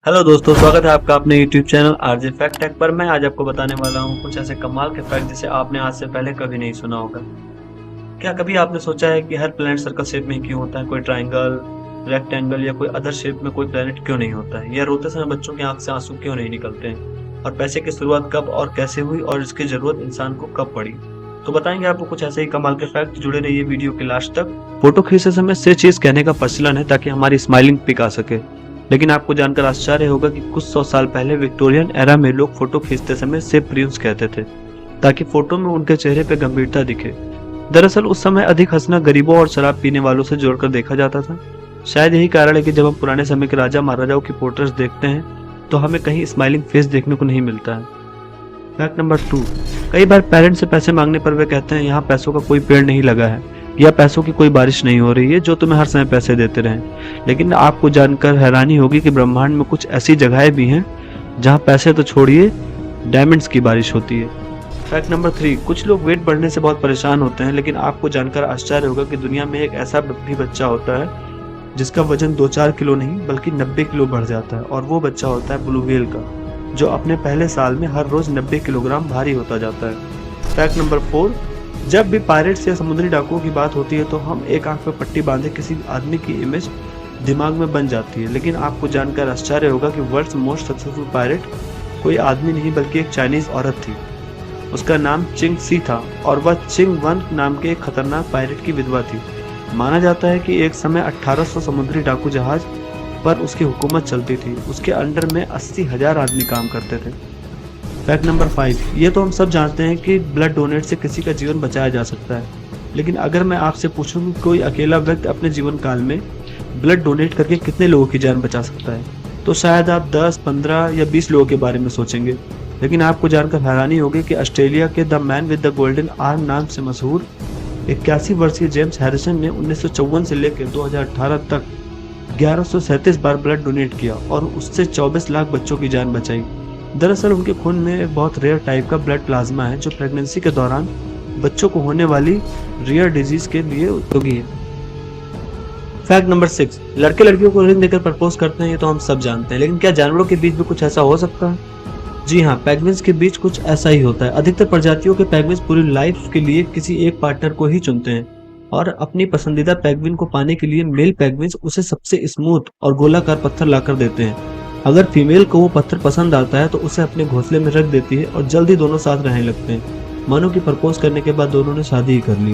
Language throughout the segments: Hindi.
हेलो दोस्तों, स्वागत है आपका अपने YouTube channel RJ Fact Tech पर। मैं आज आपको बताने वाला हूँ कुछ ऐसे कमाल के फैक्ट जिसे आपने आज से पहले कभी नहीं सुना होगा। क्या कभी आपने सोचा है कि हर प्लेनेट सर्कल शेप में क्यों होता है? कोई ट्रायंगल, रेक्टेंगल या कोई अदर शेप में कोई प्लेनेट क्यों नहीं होता है? या रोते समय बच्चों की आंख से आंसू क्यों नहीं निकलते हैं? और पैसे की शुरुआत कब और कैसे हुई और इसकी जरूरत इंसान को कब पड़ी? तो बताएंगे आपको कुछ ऐसे ही कमाल के फैक्ट। जुड़े रहिए वीडियो के लास्ट तक। फोटो खींचते समय से चीज कहने का प्रचलन है ताकि हमारी स्माइलिंग पिक आ सके, लेकिन आपको जानकर आश्चर्य होगा कि कुछ 100 साल पहले विक्टोरियन एरा में लोग फोटो खींचते समय से प्रिंस कहते थे ताकि फोटो में उनके चेहरे पे गंभीरता दिखे। दरअसल उस समय अधिक हंसना गरीबों और शराब पीने वालों से जोड़कर देखा जाता था। शायद यही कारण है कि जब हम पुराने समय के राजा महाराजाओं की पोर्ट्रेट्स देखते हैं तो हमें कहीं स्माइलिंग फेस देखने को नहीं मिलता है। फैक्ट नंबर 2, कई बार पेरेंट्स से पैसे मांगने पर वे कहते हैं यहाँ पैसों का कोई पेड़ नहीं लगा है या पैसों की कोई बारिश नहीं हो रही है जो तुम्हें हर समय पैसे देते रहें। लेकिन आपको जानकर हैरानी होगी कि ब्रह्मांड में कुछ ऐसी जगहें भी हैं जहां पैसे तो छोड़िए, डायमंड्स की बारिश होती है। फैक्ट नंबर 3, कुछ लोग वेट बढ़ने से बहुत परेशान होते हैं, लेकिन आपको जानकर आश्चर्य होगा कि दुनिया में एक ऐसा भी बच्चा होता है जिसका वजन 2-4 किलो नहीं बल्कि 90 किलो बढ़ जाता है, और वो बच्चा होता है ब्लू व्हेल का, जो अपने पहले साल में हर रोज 90 किलोग्राम भारी होता जाता है। फैक्ट नंबर 4, जब भी पायरेट्स या समुद्री डाकुओं की बात होती है तो हम एक आंख पे पट्टी बांधे किसी आदमी की इमेज दिमाग में बन जाती है, लेकिन आपको जानकर आश्चर्य होगा कि वर्ल्ड्स मोस्ट सक्सेसफुल पायरेट कोई आदमी नहीं बल्कि एक चाइनीज औरत थी। उसका नाम चिंग सी था और वह चिंग वन नाम के एक खतरनाक पायरेट की विधवा थी। माना जाता है कि एक समय 1800 समुद्री डाकू जहाज पर उसकी हुकूमत चलती थी। उसके अंडर में 80,000 आदमी काम करते थे। फैक्ट नंबर 5, ये तो हम सब जानते हैं कि ब्लड डोनेट से किसी का जीवन बचाया जा सकता है, लेकिन अगर मैं आपसे पूछूं कि कोई अकेला व्यक्ति अपने जीवन काल में ब्लड डोनेट करके कितने लोगों की जान बचा सकता है, तो शायद आप 10, 15 या 20 लोगों के बारे में सोचेंगे। लेकिन आपको जानकर हैरानी होगी कि ऑस्ट्रेलिया के the man with the golden arm नाम से मशहूर 81 वर्षीय जेम्स हैरिसन ने 1954 से लेकर 2018 तक 1137 बार ब्लड डोनेट किया और उससे 24 लाख बच्चों की जान बचाई। दरअसल उनके खून में एक बहुत रेयर टाइप का ब्लड प्लाज्मा है जो प्रेगनेंसी के दौरान बच्चों को होने वाली रेयर डिजीज के लिए उपयोगी है। फैक्ट नंबर 6, लड़के लड़कियों को रिंग देकर प्रपोज करते हैं, ये तो हम सब जानते हैं, लेकिन क्या जानवरों के बीच भी कुछ ऐसा हो सकता है? जी हाँ, पेंगुइन्स के बीच कुछ ऐसा ही होता है। अधिकतर प्रजातियों के पेंगुइन्स पूरी लाइफ के लिए किसी एक पार्टनर को ही चुनते हैं और अपनी पसंदीदा पेंगुइन को पाने के लिए मेल पेंगुइन्स उसे सबसे स्मूथ और गोलाकार पत्थर लाकर देते हैं। अगर फीमेल को वो पत्थर पसंद आता है तो उसे अपने घोंसले में रख देती है और जल्दी दोनों साथ रहने लगते हैं, मानो कि प्रपोज करने के बाद दोनों ने शादी ही कर ली।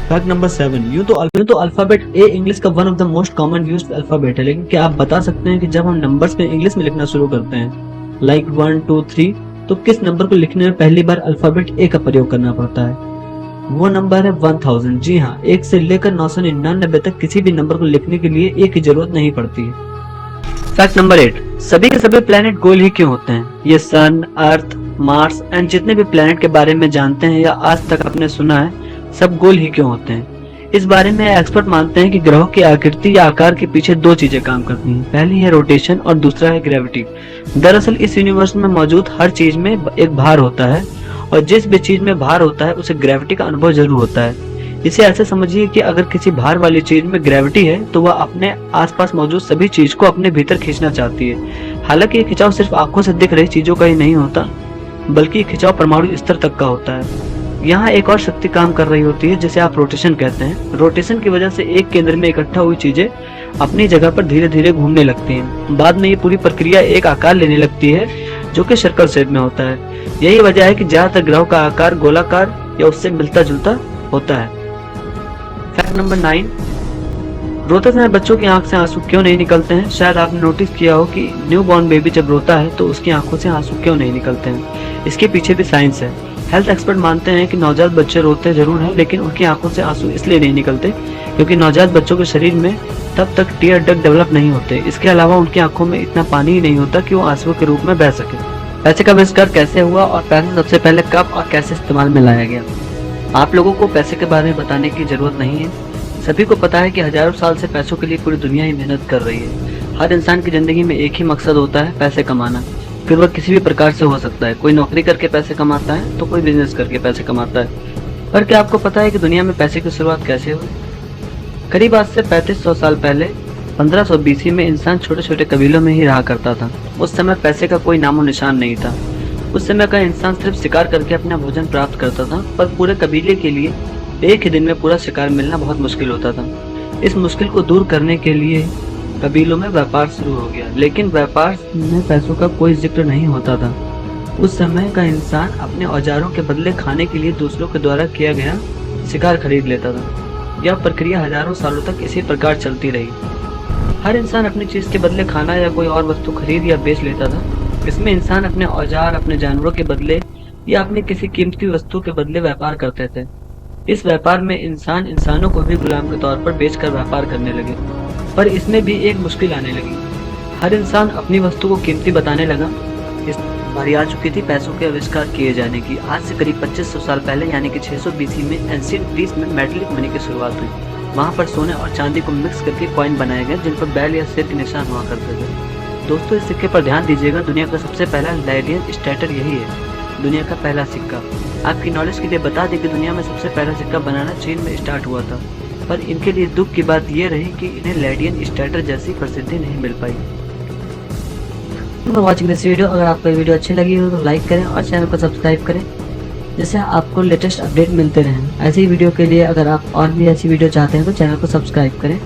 फैक्ट नंबर 7, यूं तो अल्फाबेट ए इंग्लिश का one of the most common used alphabet है, लेकिन क्या आप बता सकते हैं कि जब हम नंबर्स में इंग्लिश में लिखना शुरू करते हैं लाइक 1, 2, 3, तो किस नंबर को लिखने में पहली बार अल्फाबेट ए का प्रयोग करना पड़ता है? वो नंबर है 1000। जी हाँ, 1 से लेकर 999 तक किसी भी नंबर को लिखने के लिए ए की जरूरत नहीं पड़ती है। फैक्ट नंबर 8, सभी के सभी प्लेनेट गोल ही क्यों होते हैं? ये सन, अर्थ, मार्स एंड जितने भी प्लेनेट के बारे में जानते हैं या आज तक आपने सुना है, सब गोल ही क्यों होते हैं? इस बारे में एक्सपर्ट मानते हैं कि ग्रहों की आकृति या आकार के पीछे 2 चीजें काम करती हैं। पहली है रोटेशन और दूसरा है ग्रेविटी। दरअसल इस यूनिवर्स में मौजूद हर चीज में एक भार होता है और जिस भी चीज में भार होता है उसे ग्रेविटी का अनुभव जरूर होता है। इसे ऐसे समझिए कि अगर किसी भार वाली चीज में ग्रेविटी है तो वह अपने आसपास मौजूद सभी चीज को अपने भीतर खींचना चाहती है। हालांकि ये खिंचाव सिर्फ आंखों से दिख रही चीजों का ही नहीं होता, बल्कि खिंचाव परमाणु स्तर तक का होता है। यहाँ एक और शक्ति काम कर रही होती है जिसे आप रोटेशन कहते हैं। रोटेशन की वजह से एक केंद्र में इकट्ठा हुई चीजें अपनी जगह पर धीरे धीरे घूमने लगती हैं। बाद में ये पूरी प्रक्रिया एक आकार लेने लगती है जो कि सर्कल शेप में होता है। यही वजह है कि ज्यादातर ग्रहों का आकार गोलाकार या उससे मिलता जुलता होता है। फैक्ट नंबर 9, रोते समय बच्चों की आंख से आंसू क्यों नहीं निकलते हैं? शायद आपने नोटिस किया हो कि न्यू बॉर्न बेबी जब रोता है तो उसकी आंखों से आंसू क्यों नहीं निकलते हैं। इसके पीछे भी साइंस है। हेल्थ एक्सपर्ट मानते हैं कि नवजात बच्चे रोते जरूर हैं, लेकिन उनकी आंखों से आंसू इसलिए नहीं निकलते क्योंकि नवजात बच्चों के शरीर में तब तक टीयर डक्ट डेवलप नहीं होते। इसके अलावा उनकी आंखों में इतना पानी ही नहीं होता कि वो आंसुओं के रूप में बह सके। पैसे का आविष्कार कैसे हुआ और पैसा सबसे पहले कब और कैसे इस्तेमाल में लाया गया? आप लोगों को पैसे के बारे में बताने की जरूरत नहीं है। सभी को पता है कि हजारों साल से पैसों के लिए पूरी दुनिया ही मेहनत कर रही है। हर इंसान की जिंदगी में एक ही मकसद होता है, पैसे कमाना। फिर वह किसी भी प्रकार से हो सकता है। कोई नौकरी करके पैसे कमाता है तो कोई बिजनेस करके पैसे कमाता है। पर क्या आपको पता है कि दुनिया में पैसे की शुरुआत कैसे हुई? करीब आज से 3500 साल पहले 1500 BC में इंसान छोटे छोटे कबीलों में ही रहा करता था। उस समय पैसे का कोई नामो निशान नहीं था। उस समय का इंसान सिर्फ शिकार करके अपना भोजन प्राप्त करता था, पर पूरे कबीले के लिए एक ही दिन में पूरा शिकार मिलना बहुत मुश्किल होता था। इस मुश्किल को दूर करने के लिए कबीलों में व्यापार शुरू हो गया, लेकिन व्यापार में पैसों का कोई जिक्र नहीं होता था। उस समय का इंसान अपने औजारों के बदले खाने के लिए दूसरों के द्वारा किया गया शिकार खरीद लेता था। यह प्रक्रिया हजारों सालों तक इसी प्रकार चलती रही। हर इंसान अपनी चीज के बदले खाना या कोई और वस्तु खरीद या बेच लेता था। इसमें इंसान अपने औजार, अपने जानवरों के बदले या अपनी किसी कीमती वस्तु के बदले व्यापार करते थे। इस व्यापार में इंसान इंसानों को भी गुलाम के तौर पर बेचकर व्यापार करने लगे, पर इसमें भी एक मुश्किल आने लगी। हर इंसान अपनी वस्तु को कीमती बताने लगा। इस बारी आ चुकी थी पैसों के आविष्कार किए जाने की। आज से करीब 2500 साल पहले यानी कि 600 BC में एंशिएंट ग्रीस में मेटलिक मनी की शुरुआत हुई। वहाँ पर सोने और चांदी को मिक्स करके कॉइन बनाए गए, जिन पर बैल या शेर के निशान हुआ करते थे। दोस्तों, इस सिक्के पर ध्यान दीजिएगा, दुनिया का सबसे पहला लाइडियन स्टेटर यही है, दुनिया का पहला सिक्का। आपकी नॉलेज के लिए बता दें कि दुनिया में सबसे पहला सिक्का बनाना चीन में स्टार्ट हुआ था, पर इनके लिए दुख की बात यह रही कि इन्हें लाइडियन स्टेटर जैसी प्रसिद्धि नहीं मिल पाई। Watching this video. अगर आपको वीडियो अच्छी लगी हो तो लाइक करें और चैनल को सब्सक्राइब करें, जिससे आपको लेटेस्ट अपडेट मिलते रहें। ऐसी वीडियो के लिए अगर आप और भी ऐसी वीडियो चाहते हैं तो चैनल को सब्सक्राइब करें।